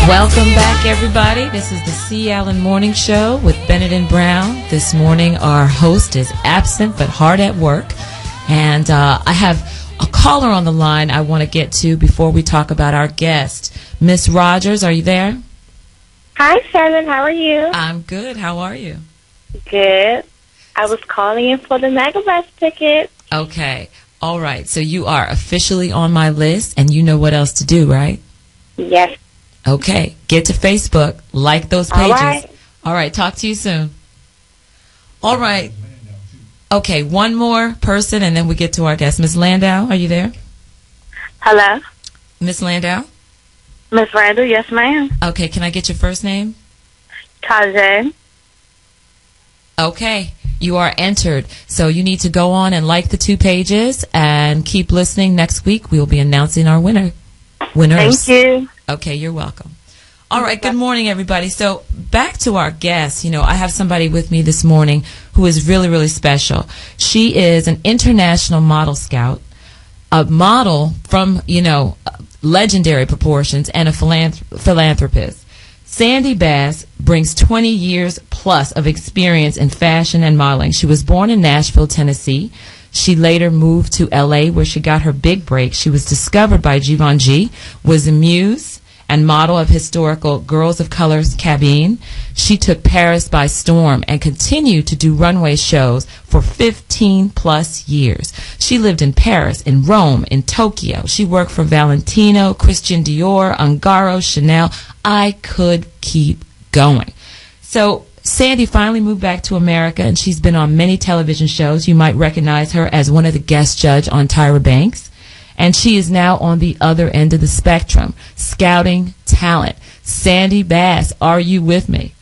Welcome back, everybody. This is the C. Allen Morning Show with Bennett and Brown. This morning, our host is absent but hard at work. And I have a caller on the line I want to get to before we talk about our guest. Miss Rogers, are you there? Hi, Shannon. How are you? I'm good. How are you? Good. I was calling in for the Megabus ticket. Okay. All right. So you are officially on my list, and you know what else to do, right? Yes. Okay. Get to Facebook. Like those pages. All right. Talk to you soon. All right. Okay. One more person, and then we get to our guest. Miss Landau, are you there? Hello? Miss Landau? Miss Randall, yes, ma'am. Okay. Can I get your first name? Tajay. Okay. You are entered. So you need to go on and like the 2 pages and keep listening. Next week, we will be announcing our winners. Thank you. Okay, you're welcome. All right, good morning, everybody. So back to our guest. I have somebody with me this morning who is really, really special. She is an international model scout, a model from, legendary proportions, and a philanthropist. Sandi Bass brings 20 years plus of experience in fashion and modeling. She was born in Nashville, Tennessee. She later moved to L.A., where she got her big break. She was discovered by Givenchy, was a muse and model of historical Girls of Color's cabine. She took Paris by storm and continued to do runway shows for 15-plus years. She lived in Paris, in Rome, in Tokyo. She worked for Valentino, Christian Dior, Ungaro, Chanel. I could keep going. So Sandi finally moved back to America, and she's been on many television shows. You might recognize her as one of the guest judges on Tyra Banks. And she is now on the other end of the spectrum, scouting talent. Sandi Bass, are you with me?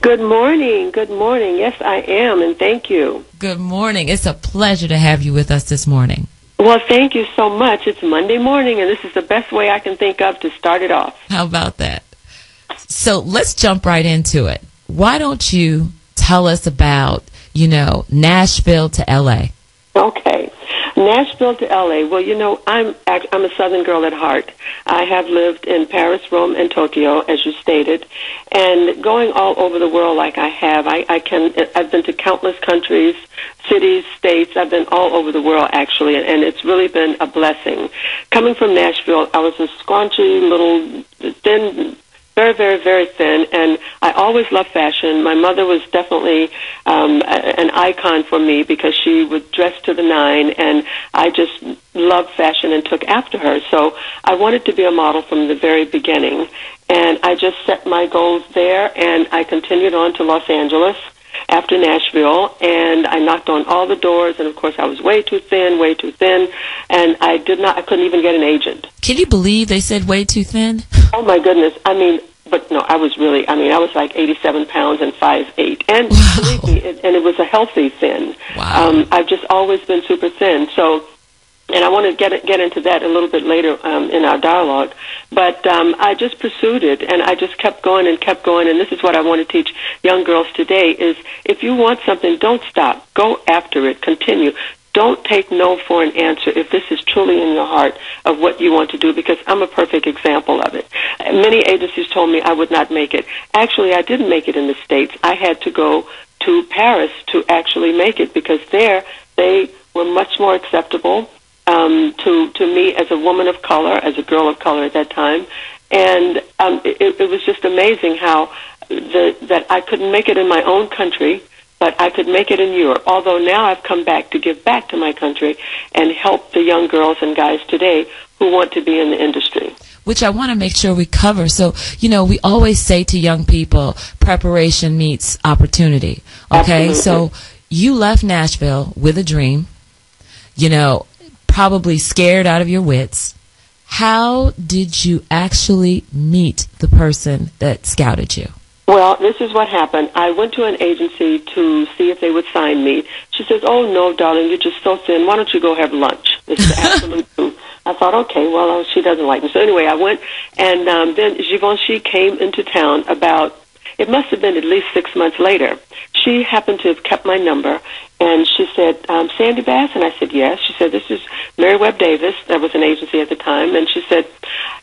Good morning. Good morning. Yes, I am, and thank you. Good morning. It's a pleasure to have you with us this morning. Well, thank you so much. It's Monday morning, and this is the best way I can think of to start it off. How about that? So let's jump right into it. Why don't you tell us about, Nashville to L.A.? Okay. Nashville to L.A. Well, I'm a Southern girl at heart. I have lived in Paris, Rome, and Tokyo, as you stated, and going all over the world like I have. I've been to countless countries, cities, states. I've been all over the world, actually, and it's really been a blessing. Coming from Nashville, I was a scrunchy, little, thin, very, very, very thin, and I always loved fashion. My mother was definitely an icon for me because she would dress to the nine, and I just loved fashion and took after her. So I wanted to be a model from the very beginning, and I just set my goals there, and I continued on to Los Angeles after Nashville, and I knocked on all the doors, and of course I was way too thin, and I couldn't even get an agent. Can you believe they said way too thin? Oh my goodness. But no, I was really, I was like 87 pounds and 5'8", and wow. Believe me, and it was a healthy thin. Wow. I've just always been super thin, so, and I want to get into that a little bit later in our dialogue, but I just pursued it, and I just kept going, and this is what I want to teach young girls today is if you want something, don't stop. Go after it. Continue. Don't take no for an answer if this is truly in your heart of what you want to do, because I'm a perfect example of it. Many agencies told me I would not make it. Actually, I didn't make it in the States. I had to go to Paris to actually make it because there they were much more acceptable to me as a woman of color, as a girl of color at that time. And it was just amazing how that I couldn't make it in my own country, but I could make it in Europe, although now I've come back to give back to my country and help the young girls and guys today who want to be in the industry. Which I want to make sure we cover. So, we always say to young people, preparation meets opportunity. Okay? Absolutely. So you left Nashville with a dream, probably scared out of your wits. How did you actually meet the person that scouted you? Well, this is what happened. I went to an agency to see if they would sign me. She says, "Oh, no, darling, you're just so thin. Why don't you go have lunch?" It's the absolute truth. I thought, okay, well, she doesn't like me. So anyway, I went, and then Givenchy came into town it must have been at least 6 months later. She happened to have kept my number, and she said, Sandi Bass? And I said, yes. She said, this is Mary Webb Davis. That was an agency at the time. And she said,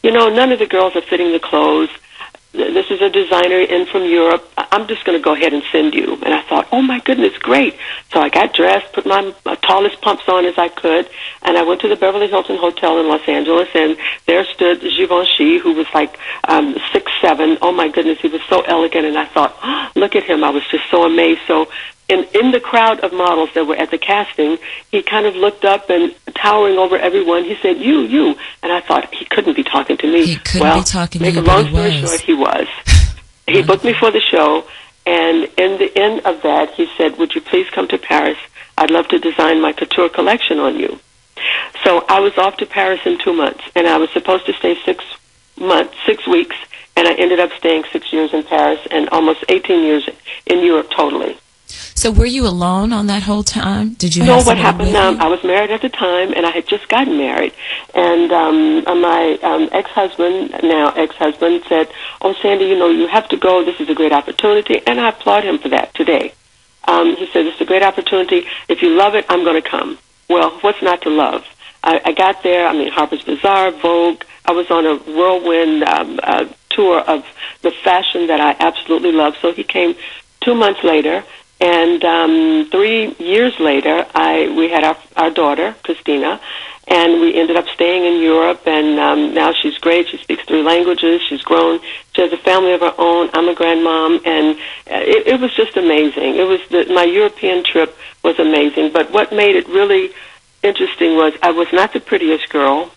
none of the girls are fitting the clothes. this is a designer in from Europe. I'm just going to go ahead and send you. And I thought, oh, my goodness, great. So I got dressed, put my tallest pumps on as I could, and I went to the Beverly Hilton Hotel in Los Angeles, and there stood Givenchy, who was like 6'7". Oh, my goodness, he was so elegant, and I thought, oh, look at him. I was just so amazed. So in the crowd of models that were at the casting, he kind of looked up and towering over everyone, he said, you. And I thought, he couldn't be talking to me. He couldn't be talking to you, make a long story short, he was. He booked me for the show, and in the end of that, he said, would you please come to Paris? I'd love to design my couture collection on you. So I was off to Paris in 2 months, and I was supposed to stay 6 weeks, and I ended up staying 6 years in Paris and almost 18 years in Europe totally. So were you alone on that whole time? Did you know have what happened? I I was married at the time, and I had just gotten married. And my now ex-husband, said, oh, Sandi, you have to go. This is a great opportunity. And I applaud him for that today. He said, it's a great opportunity. If you love it, I'm going to come. Well, what's not to love? I got there. Harper's Bazaar, Vogue. I was on a whirlwind tour of the fashion that I absolutely love. So he came 2 months later. And 3 years later, we had our daughter, Christina, and we ended up staying in Europe, and now she's great. She speaks 3 languages. She's grown. She has a family of her own. I'm a grandmom, and it was just amazing. My European trip was amazing, but what made it really interesting was I was not the prettiest girl.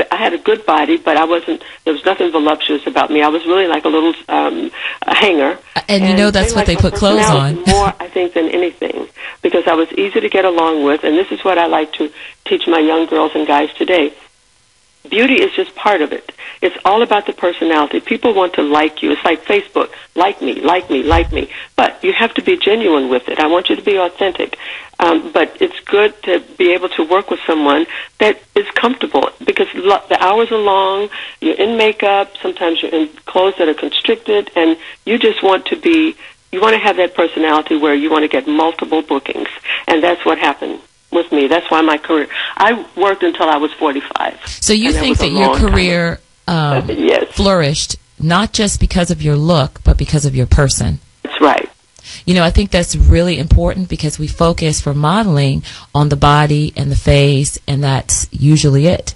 I had a good body, but there was nothing voluptuous about me. I was really like a little hanger. And that's what they put clothes on. More, I think, than anything, because I was easy to get along with, and this is what I like to teach my young girls and guys today. Beauty is just part of it. It's all about the personality. People want to like you. It's like Facebook. Like me, like me, like me. But you have to be genuine with it. I want you to be authentic. But it's good to be able to work with someone that is comfortable, because the hours are long. You're in makeup. Sometimes you're in clothes that are constricted, and you just want to have that personality where you want to get multiple bookings. And that's what happened with me. That's why my career, I worked until I was 45. So you think that your career yes, flourished not just because of your look, but because of your person? That's right. I think that's really important, because we focus for modeling on the body and the face, and that's usually it.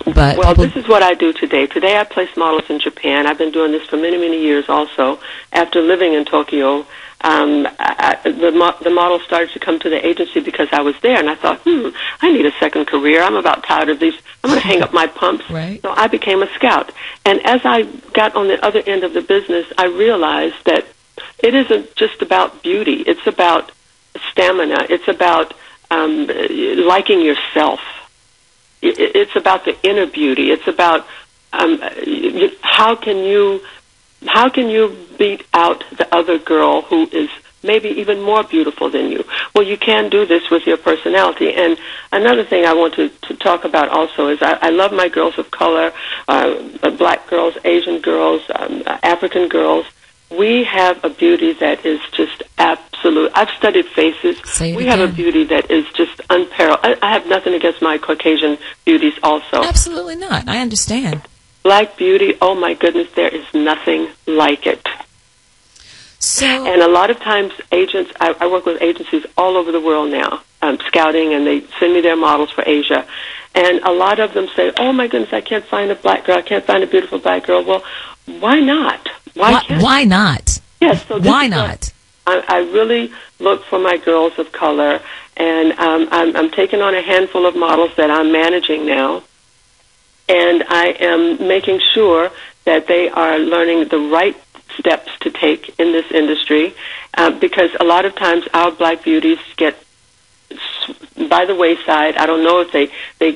But this is what I do today. Today I place models in Japan. I've been doing this for many, many years also. After living in Tokyo, the models started to come to the agency because I was there, and I thought, I need a second career. I'm about tired of these. I'm going to hang up my pumps. Right. So I became a scout. And as I got on the other end of the business, I realized that it isn't just about beauty. It's about stamina. It's about liking yourself. It's about the inner beauty. It's about how can you beat out the other girl who is maybe even more beautiful than you? Well, you can do this with your personality. And another thing I want to talk about also is I love my girls of color, black girls, Asian girls, African girls. We have a beauty that is just absolute. I've studied faces. We have a beauty that is just unparalleled. I have nothing against my Caucasian beauties also. Absolutely not. I understand. Black beauty, oh my goodness, there is nothing like it. And a lot of times agents, I work with agencies all over the world now, scouting, and they send me their models for Asia. And a lot of them say, oh my goodness, I can't find a black girl. I can't find a beautiful black girl. Well, why not? Why not? Yes. So why not? I really look for my girls of color, and I'm taking on a handful of models that I'm managing now, and I am making sure that they are learning the right steps to take in this industry, because a lot of times our black beauties get by the wayside. I don't know if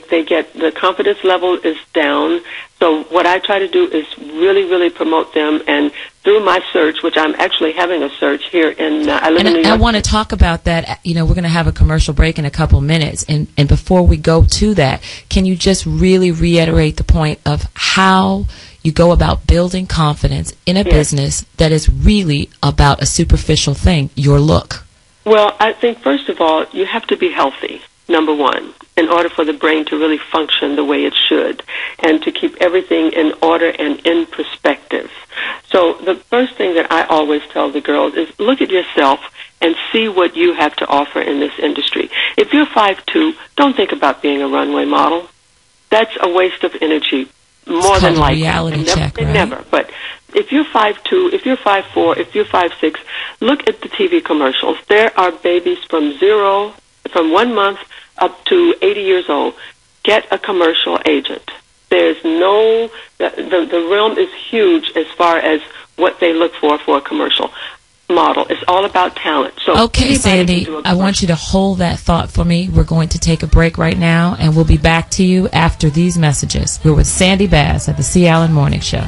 they get, the confidence level is down. So what I try to do is really, really promote them, and through my search, which I'm actually having a search here in, I live in New York. I want to talk about that. We're going to have a commercial break in a couple minutes, and before we go to that, can you just really reiterate the point of how you go about building confidence in a business that is really about a superficial thing, your look? Well, I think, first of all, you have to be healthy, number one. in order for the brain to really function the way it should and to keep everything in order and in perspective. So the first thing that I always tell the girls is look at yourself and see what you have to offer in this industry. If you're 5'2", don't think about being a runway model. That's a waste of energy, more than likely. Reality check, right? Never. But if you're 5'2", if you're 5'4", if you're 5'6", look at the TV commercials. There are babies from 1 month up to 80 years old. Get a commercial agent. There's no, the realm is huge as far as what they look for a commercial model. It's all about talent. So okay, Sandi, I want you to hold that thought for me. We're going to take a break right now, and we'll be back to you after these messages. We're with Sandi Bass at the C. Allen Morning Show.